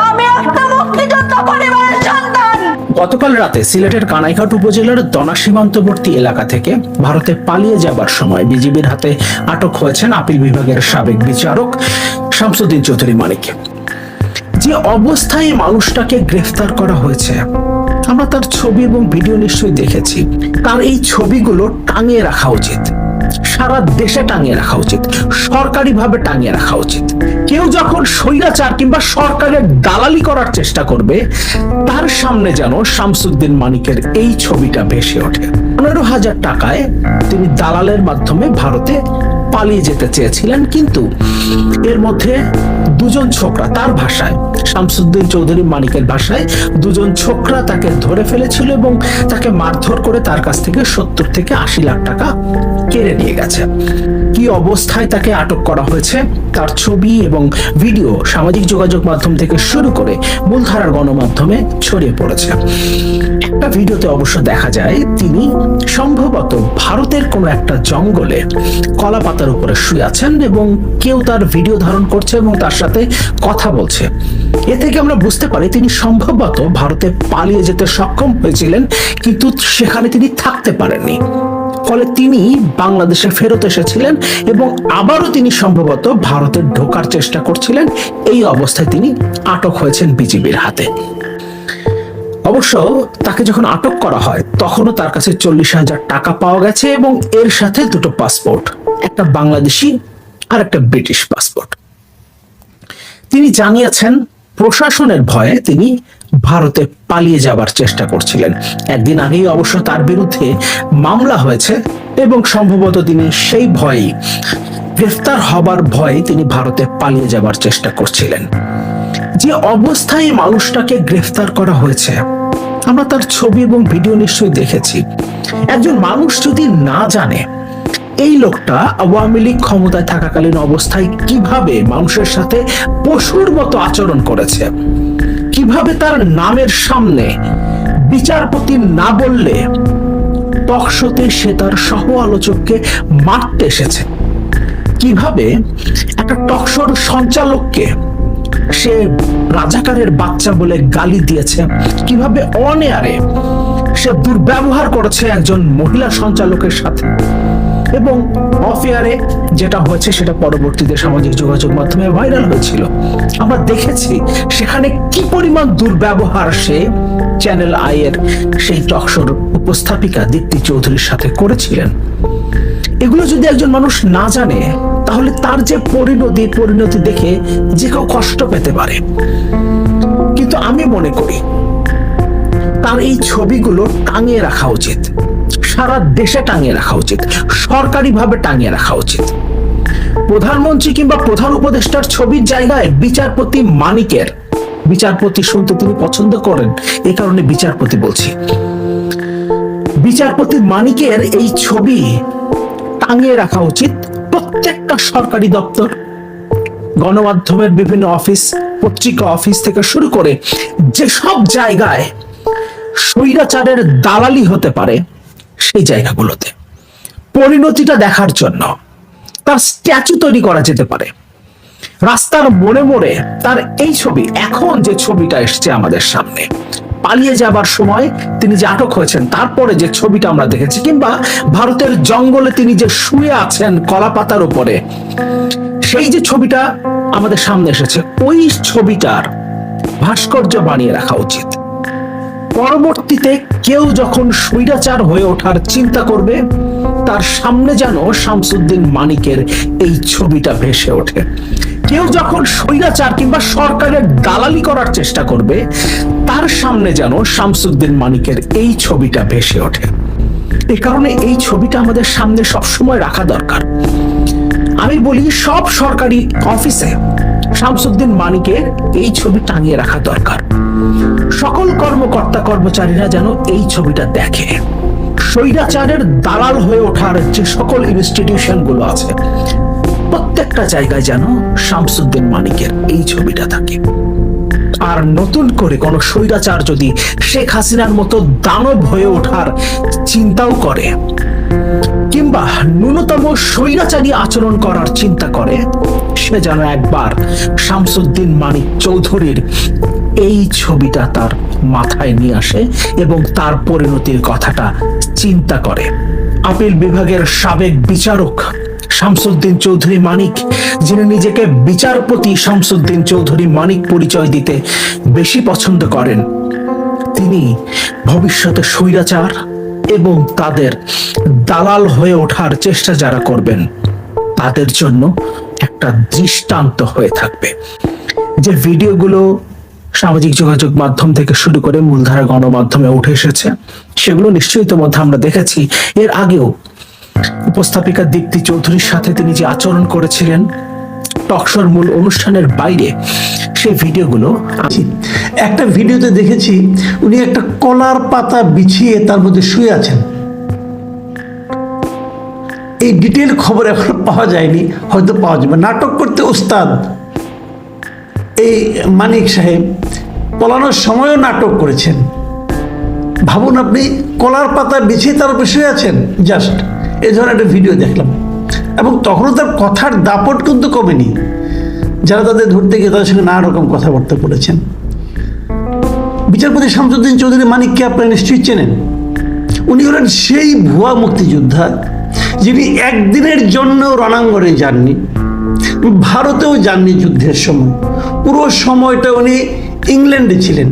আমি একটা মুক্তিযোদ্ধা পরিবারের সন্তান। গতকাল রাতে সিলেটের কানাইঘাট উপজেলার দনা সীমান্তবর্তী এলাকা থেকে ভারতে পালিয়ে যাবার সময় বিজিবির হাতে আটক হয়েছেন আপিল বিভাগের সাবেক বিচারক শামসুদ্দিন চৌধুরী মানিক। যে অবস্থায় মানুষটাকে গ্রেফতার করা হয়েছে, আমরা তার ছবি এবং ভিডিও নিশ্চয়ই দেখেছি। তার এই ছবিগুলো টাঙিয়ে রাখা উচিত, সারা দেশে টাঙিয়ে রাখা উচিত, সরকারিভাবে টাঙিয়ে রাখা উচিত। কেউ যখন স্বৈরাচার কিংবা সরকারের দালালি করার চেষ্টা করবে, তার সামনে যেন শামসুদ্দিন মানিকের এই ছবিটা ভেসে ওঠে। 15,000 টাকায় তিনি দালালের মাধ্যমে ভারতে পালিয়ে যেতে চেয়েছিলেন, কিন্তু এর মধ্যে দুজন ছোকরা, তার ভাষায়, শামসুদ্দিন চৌধুরী মানিকের ভাষায়, দুজন ছোকরা তাকে ধরে ফেলেছিল এবং তাকে মারধর করে তার কাছ থেকে 70 থেকে 80 লাখ টাকা কেড়ে নিয়ে গেছে। কি অবস্থায় তাকে আটক করা হয়েছে তার ছবি এবং ভিডিও সামাজিক যোগাযোগ মাধ্যম থেকে শুরু করে মূলধারার গণমাধ্যমে ছড়িয়ে পড়েছে। একটা ভিডিওতে অবশ্য দেখা যায় তিনি সম্ভবত ভারতের কোনো একটা জঙ্গলে কলা পাতার উপরে শুয়ে আছেন এবং কেউ তার ভিডিও ধারণ করছে এবং তার সাথে কথা বলছে। এ থেকে আমরা বুঝতে পারি তিনি সম্ভবত ভারতে পালিয়ে যেতে সক্ষম হয়েছিলেন, কিন্তু সেখানে তিনি থাকতে পারেননি। ফলে তিনি বাংলাদেশে ফেরত এসেছিলেন এবং আবারও তিনি সম্ভবত ভারতে ঢোকার চেষ্টা করছিলেন। এই অবস্থায় তিনি আটক হয়েছেন বিজিবির হাতে। অবশ্য তাকে যখন আটক করা হয় তখনও তার কাছে 40,000 টাকা পাওয়া গেছে এবং এর সাথে দুটো পাসপোর্ট, একটা বাংলাদেশি আর একটা ব্রিটিশ পাসপোর্ট। তিনি জানিয়েছেন প্রশাসনের ভয়ে তিনি ভারতে পালিয়ে যাবার চেষ্টা করছিলেন। একদিন আগেই অবশ্য তার বিরুদ্ধে মামলা হয়েছে এবং সম্ভবত তিনি সেই ভয়েই, গ্রেফতার হবার ভয়ে তিনি ভারতে পালিয়ে যাবার চেষ্টা করছিলেন। যে অবস্থায় মানুষটাকে গ্রেফতার করা হয়েছে, আমরা তার ছবি এবং ভিডিও নিশ্চয়ই দেখেছি। একজন মানুষ যদি না জানে এই লোকটা আওয়ামী লীগ ক্ষমতায় থাকাকালীন অবস্থায় কিভাবে মানুষের সাথে পশুর মতো আচরণ করেছে, কিভাবে তার নামের সামনে বিচারপতি না বললে টকশোতে সে তার সহ আলোচককে মারতে এসেছে, কিভাবে একটা টকশোর সঞ্চালককে সে রাজাকারের বাচ্চা বলে গালি দিয়েছে, কিভাবে অনেয়ারে সে দুর্ব্যবহার করেছে একজন মহিলা সঞ্চালকের সাথে, এবং অফেয়ারে যেটা হয়েছে সেটা পরবর্তীতে সামাজিক যোগাযোগ মাধ্যমে ভাইরাল হয়েছিল। আমরা দেখেছি সেখানে কি পরিমাণ দুর্ব্যবহার সে চ্যানেল আই এর সেই টকশোর উপস্থাপিকা দীপ্তি চৌধুরীর সাথে করেছিলেন। এগুলো যদি একজন মানুষ না জানে, তাহলে তার যে পরিণতি দেখে যে কেউ কষ্ট পেতে পারে। কিন্তু আমি মনে করি তার এই ছবিগুলো টাঙিয়ে রাখা উচিত, সারা দেশে টাঙিয়ে রাখা উচিত, সরকারিভাবে টাঙিয়ে রাখা উচিত। প্রধানমন্ত্রী কিংবা প্রধান উপদেষ্টার ছবির জায়গায় বিচারপতি মানিকের, বিচারপতি শুনতে তিনি পছন্দ করেন, এই কারণে বিচারপতি বলছি, বিচারপতি মানিকের এই ছবি টাঙিয়ে রাখা উচিত প্রত্যেকটা সরকারি দপ্তর, গণমাধ্যমের বিভিন্ন অফিস, পত্রিকা অফিস থেকে শুরু করে যেসব জায়গায় স্বৈরাচারের দালালি হতে পারে সেই জায়গাগুলোতে পরিণতিটা দেখার জন্য তার স্ট্যাচু তৈরি করা যেতে পারে। রাস্তার মোড়ে মোড়ে তার এই ছবি, এখন যে ছবিটা এসছে আমাদের সামনে, পালিয়ে যাবার সময় তিনি যে আটক হয়েছেন তারপরে যে ছবিটা আমরা দেখেছি, কিংবা ভারতের জঙ্গলে তিনি যে শুয়ে আছেন কলা পাতার উপরে, সেই যে ছবিটা আমাদের সামনে এসেছে, ওই ছবিটার ভাস্কর্য বানিয়ে রাখা উচিত। পরবর্তীতে কেউ যখন স্বৈরাচার হয়ে ওঠার চিন্তা করবে, তার সামনে যেন শামসুদ্দিন মানিকের এই ছবিটা ভেসে ওঠে। কেউ যখন স্বৈরাচার কিংবা সরকারের দালালি করার চেষ্টা করবে, তার সামনে যেন শামসুদ্দিন মানিকের এই ছবিটা ভেসে ওঠে। এই কারণে এই ছবিটা আমাদের সামনে সবসময় রাখা দরকার। আমি বলি সব সরকারি অফিসে শামসুদ্দিন মানিকের এই ছবি টাঙিয়ে রাখা দরকার। সকল কর্মকর্তা কর্মচারীরা যেন এই ছবিটা দেখে। স্বৈরাচারের দালাল হয়ে ওঠার যে সকল ইনস্টিটিউশন গুলো আছে, প্রত্যেকটা জায়গায় যেন শামসুদ্দিন মানিকের এই ছবিটা থাকে। আর নতুন করে কোন স্বৈরাচার যদি শেখ হাসিনার মতো দানব হয়ে ওঠার চিন্তাও করে, কিংবা ন্যূনতম স্বৈরাচারী আচরণ করার চিন্তা করে, সে যেন একবার শামসুদ্দিন মানিক চৌধুরীর এই ছবিটা তার মাথায় নিয়ে আসে এবং তার পরিণতির কথাটা চিন্তা করে। আপিল বিভাগের সাবেক বিচারক শামসুদ্দিন চৌধুরী মানিক, যিনি নিজেকে বিচারপতি শামসুদ্দিন চৌধুরী মানিক পরিচয় দিতে বেশি পছন্দ করেন, তিনি ভবিষ্যতে স্বৈরাচার এবং তাদের দালাল হয়ে ওঠার চেষ্টা যারা করবেন তাদের জন্য একটা দৃষ্টান্ত হয়ে থাকবে। যে ভিডিওগুলো সামাজিক যোগাযোগ মাধ্যম থেকে শুরু করে মূলধারা গণমাধ্যমে উঠে এসেছে সেগুলো নিশ্চয়ই ইতিমধ্যে আমরা দেখেছি। এর আগেও উপস্থাপিকা দীপ্তি চৌধুরীর সাথে তিনি যে আচরণ করেছিলেন টকশোর মূল অনুষ্ঠানের বাইরে, সেই ভিডিওগুলো একটা ভিডিওতে দেখেছি উনি একটা কলার পাতা বিছিয়ে তার মধ্যে শুয়ে আছেন। এই ডিটেল খবর এখন পাওয়া যায়নি, হয়তো পাওয়া যাবে। নাটক করতে ওস্তাদ এই মানিক সাহেব পলানোর সময়ও নাটক করেছেন। ভাবুন আপনি কলার পাতা বিছিয়ে তার উপরে শুয়ে আছেন, জাস্ট এই ধরনের একটা ভিডিও দেখলাম। এবং তখনও তার কথার দাপট কিন্তু কমেনি। যারা তাদের ধরতে গিয়ে তাদের সঙ্গে নানা রকম কথাবার্তা বলেছেন। বিচারপতি শামসুদ্দিন চৌধুরী মানিককে আপনারা নিশ্চয়ই চেনেন। উনি হলেন সেই ভুয়া মুক্তিযোদ্ধা যিনি একদিনের জন্য রণাঙ্গনে যাননি, ভারতেও যাননি যুদ্ধের সময়। পুরো সময়টা উনি ইংল্যান্ডে ছিলেন।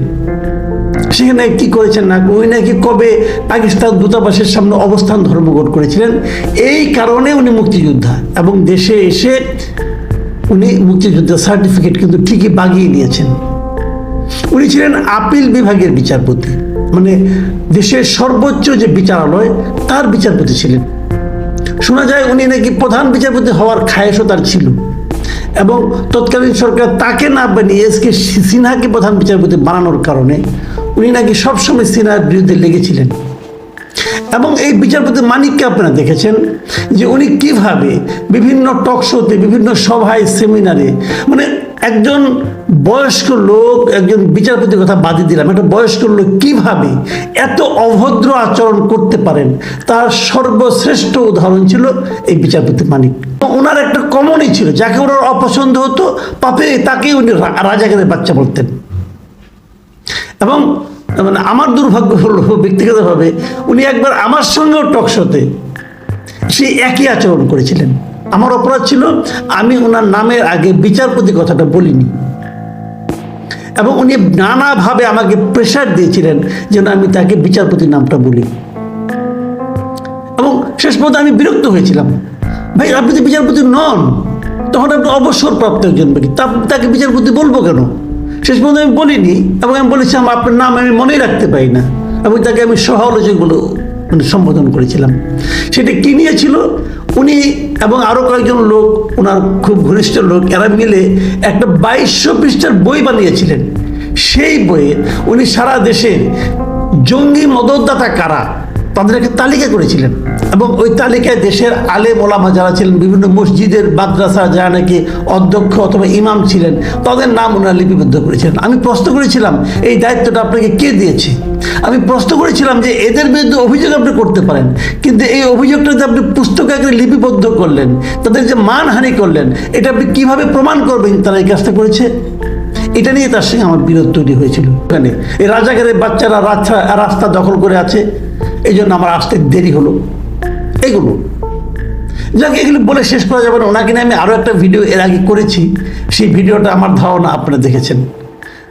সেখানে কি করেছেন না, উনি নাকি কবে পাকিস্তান দূতাবাসের সামনে অবস্থান ধর্মঘট করেছিলেন। এই কারণে উনি মুক্তিযোদ্ধা, এবং দেশে এসে উনি মুক্তিযোদ্ধা সার্টিফিকেট কিন্তু ঠিকই বাগিয়ে নিয়েছেন। উনি ছিলেন আপিল বিভাগের বিচারপতি, মানে দেশের সর্বোচ্চ যে বিচারালয় তার বিচারপতি ছিলেন। শোনা যায় উনি নাকি প্রধান বিচারপতি হওয়ার খায়েশও তার ছিল, এবং তৎকালীন সরকার তাকে না বানিয়ে এস কে সিনহাকে প্রধান বিচারপতি বানানোর কারণে উনি নাকি সবসময় সিনহার বিরুদ্ধে লেগেছিলেন। এবং এই বিচারপতি মানিককে আপনারা দেখেছেন যে উনি কিভাবে বিভিন্ন টক শোতে, বিভিন্ন সভায়, সেমিনারে, মানে একজন বয়স্ক লোক, একজন বিচারপতির কথা বাদই দিলাম, একটা বয়স্ক লোক কিভাবে এত অভদ্র আচরণ করতে পারেন তার সর্বশ্রেষ্ঠ উদাহরণ ছিল এই বিচারপতি মানিক। ওনার একটা কমনই ছিল, যাকে ওনার অপছন্দ হতো পাপে তাকে উনি রাজাকারের বাচ্চা বলতেন। এবং মানে আমার দুর্ভাগ্য হলো ব্যক্তিগতভাবে উনি একবার আমার সঙ্গেও টক শোতে সেই একই আচরণ করেছিলেন। আমার অপরাধ ছিল আমি ওনার নামের আগে বিচারপতি কথাটা বলিনি, এবং উনি নানাভাবে আমাকে প্রেশার দিয়েছিলেন যেন আমি তাকে বিচারপতি নামটা বলি। এবং শেষ পর্যন্ত আমি বিরক্ত হয়েছিলাম, ভাই আপনি তো বিচারপতি নন, তখন আপনি অবসরপ্রাপ্ত একজন ব্যক্তি, তাকে বিচারপতি বলবো কেন? শেষ পর্যন্ত আমি বলিনি, এবং আমি বলেছিলাম আপনার নাম আমি মনেই রাখতে পারি না, এবং তাকে আমি সহ-আলোচক বলে মানে সম্বোধন করেছিলাম। সেটা কি নিয়েছিল উনি এবং আরও কয়েকজন লোক, ওনার খুব ঘনিষ্ঠ লোক, এরা মিলে একটা 2200 পৃষ্ঠার বই বানিয়েছিলেন। সেই বইয়ে উনি সারা দেশে জঙ্গি মদতদাতা কারা তাদের একটা তালিকা করেছিলেন, এবং ওই তালিকায় দেশের আলেম ওলামা যারা ছিলেন, বিভিন্ন মসজিদের মাদ্রাসা যারা নাকি অধ্যক্ষ অথবা ইমাম ছিলেন, তাদের নাম ওনারা লিপিবদ্ধ করেছিলেন। আমি প্রশ্ন করেছিলাম এই দায়িত্বটা আপনাকে কে দিয়েছে? আমি প্রশ্ন করেছিলাম যে এদের বিরুদ্ধে অভিযোগ আপনি করতে পারেন, কিন্তু এই অভিযোগটা যে আপনি পুস্তকে আকারে লিপিবদ্ধ করলেন, তাদের যে মানহানি করলেন, এটা আপনি কীভাবে প্রমাণ করবেন তারা এই কাজটা করেছে? এটা নিয়ে তার সঙ্গে আমার বিরোধ তৈরি হয়েছিল। এখানে এই রাজাকারের বাচ্চারা রাস্তা দখল করে আছে, এই জন্য আমার আসতে দেরি হলো। এগুলো যাকে এগুলো বলে শেষ করা যাবে না। ওনাকে নিয়ে আমি আরও একটা ভিডিও এর আগে করেছি, সেই ভিডিওটা আমার ধারণা আপনারা দেখেছেন,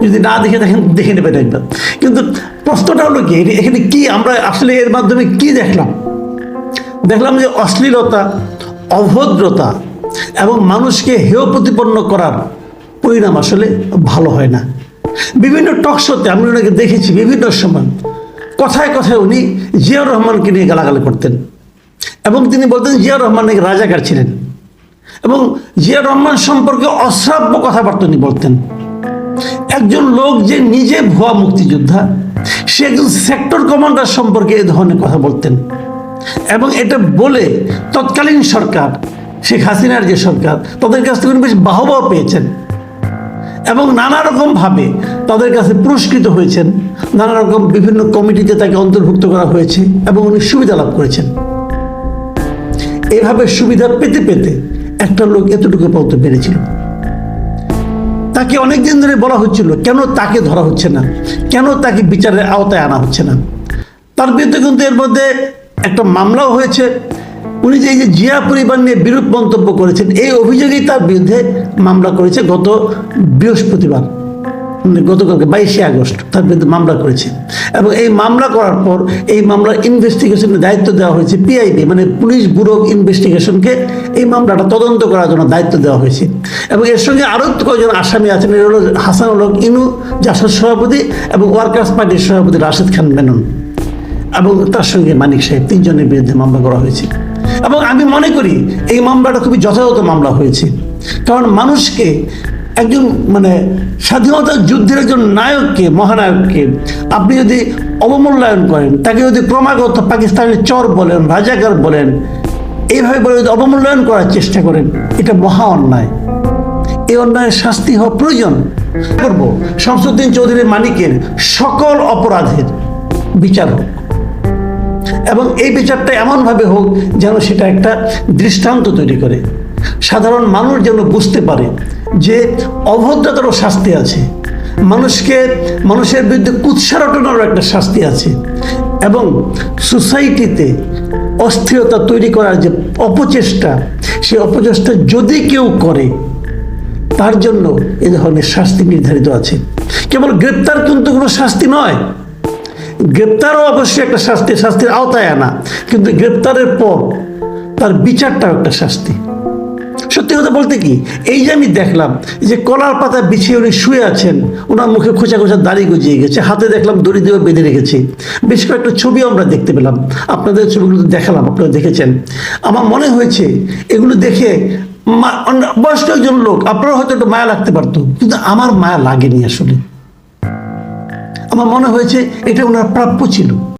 যদি না দেখে দেখেন দেখে নেবেন একবার। কিন্তু প্রশ্নটা হলো কি, এখানে কি আমরা আসলে এর মাধ্যমে কি দেখলাম যে অশ্লীলতা, অভদ্রতা এবং মানুষকে হেয় প্রতিপন্ন করার পরিণাম আসলে ভালো হয় না। বিভিন্ন টক শোতে আমি ওনাকে দেখেছি, বিভিন্ন সময় কথায় কথায় উনি জিয়াউর রহমানকে নিয়ে গালাগালি করতেন, এবং তিনি বলতেন জিয়াউর রহমান নাকি রাজাকার ছিলেন, এবং জিয়াউর রহমান সম্পর্কে অশ্রাব্য কথাবার্তা উনি বলতেন। একজন লোক যে নিজে ভুয়া মুক্তিযোদ্ধা, সে একজন সেক্টর কমান্ডার সম্পর্কে এই ধরনের কথা বলতেন, এবং এটা বলে তৎকালীন সরকার, শেখ হাসিনার যে সরকার, তাদের কাছ থেকে বেশ বাহবা পেয়েছেন, এবং নানা রকমভাবে তাদের কাছে পুরস্কৃত হয়েছেন। নানা রকম বিভিন্ন কমিটিতে তাকে অন্তর্ভুক্ত করা হয়েছে, এবং উনি সুবিধা লাভ করেছেন। এভাবে সুবিধা পেতে পেতে একটা লোক এতটুকু পর্যন্ত পেরেছিল। তাকে অনেকদিন ধরে বলা হচ্ছিল কেন তাকে ধরা হচ্ছে না, কেন তাকে বিচারের আওতায় আনা হচ্ছে না। তার বিরুদ্ধে কিন্তু এর মধ্যে একটা মামলাও হয়েছে। উনি যে এই যে জিয়া পরিবার নিয়ে বিরূপ মন্তব্য করেছেন, এই অভিযোগেই তার বিরুদ্ধে মামলা করেছে গত বৃহস্পতিবার, গতকালকে 22শে আগস্ট তার বিরুদ্ধে মামলা করেছে। এবং এই মামলা করার পর এই মামলার ইনভেস্টিগেশনের দায়িত্ব দেওয়া হয়েছে পিআইবি, মানে পুলিশ ব্যুরো অফ ইনভেস্টিগেশনকে এই মামলাটা তদন্ত করার জন্য দায়িত্ব দেওয়া হয়েছে। এবং এর সঙ্গে আরও কয়েকজন আসামি আছেন, এর হলো হাসানুল হক ইনু, জাসদ সভাপতি, এবং ওয়ার্কার্স পার্টির সভাপতি রাশেদ খান মেনন, এবং তার সঙ্গে মানিক সাহেব, তিনজনের বিরুদ্ধে মামলা করা হয়েছে। এবং আমি মনে করি এই মামলাটা খুবই যথাযথ মামলা হয়েছে, কারণ মানুষকে, একজন মানে স্বাধীনতা যুদ্ধের একজন নায়ককে, মহানায়ককে আপনি যদি অবমূল্যায়ন করেন, তাকে যদি ক্রমাগত পাকিস্তানের চর বলেন, রাজাকার বলেন, এইভাবে বলে যদি অবমূল্যায়ন করার চেষ্টা করেন, এটা মহা অন্যায়। এই অন্যায়ের শাস্তি হওয়া প্রয়োজন। করব শামসুদ্দিন চৌধুরী মানিকের সকল অপরাধের বিচার হোক, এবং এই বিচারটা এমনভাবে হোক যেন সেটা একটা দৃষ্টান্ত তৈরি করে, সাধারণ মানুষ যেন বুঝতে পারে যে অভদ্রতারও শাস্তি আছে, মানুষের বিরুদ্ধে কুৎসা রটনারও একটা শাস্তি আছে, এবং সোসাইটিতে অস্থিরতা তৈরি করার যে অপচেষ্টা, সেই অপচেষ্টা যদি কেউ করে তার জন্য এ ধরনের শাস্তি নির্ধারিত আছে। কেবল গ্রেপ্তার কিন্তু কোনো শাস্তি নয়, গ্রেপ্তারও অবশ্যই একটা শাস্তি, শাস্তির আওতায় আনা, কিন্তু গ্রেপ্তারের পর তার বিচারটাও একটা শাস্তি। সত্যি কথা বলতে কি, এই যে আমি দেখলাম যে কলার পাতা বিছিয়ে উনি শুয়ে আছেন, ওনার মুখে খোঁচা খোঁচা দাড়ি গজিয়ে গেছে, হাতে দেখলাম দড়ি দিয়ে বেঁধে রেখেছে, বেশ কয়েকটা ছবিও আমরা দেখতে পেলাম, আপনাদের ছবিগুলো দেখালাম, আপনারা দেখেছেন। আমার মনে হয়েছে এগুলো দেখে বয়স্ক একজন লোক, আপনারা হয়তো একটু মায়া লাগতে পারতো, কিন্তু আমার মায়া লাগেনি। আসলে আমার মনে হয়েছে এটা ওনার প্রাপ্য ছিল।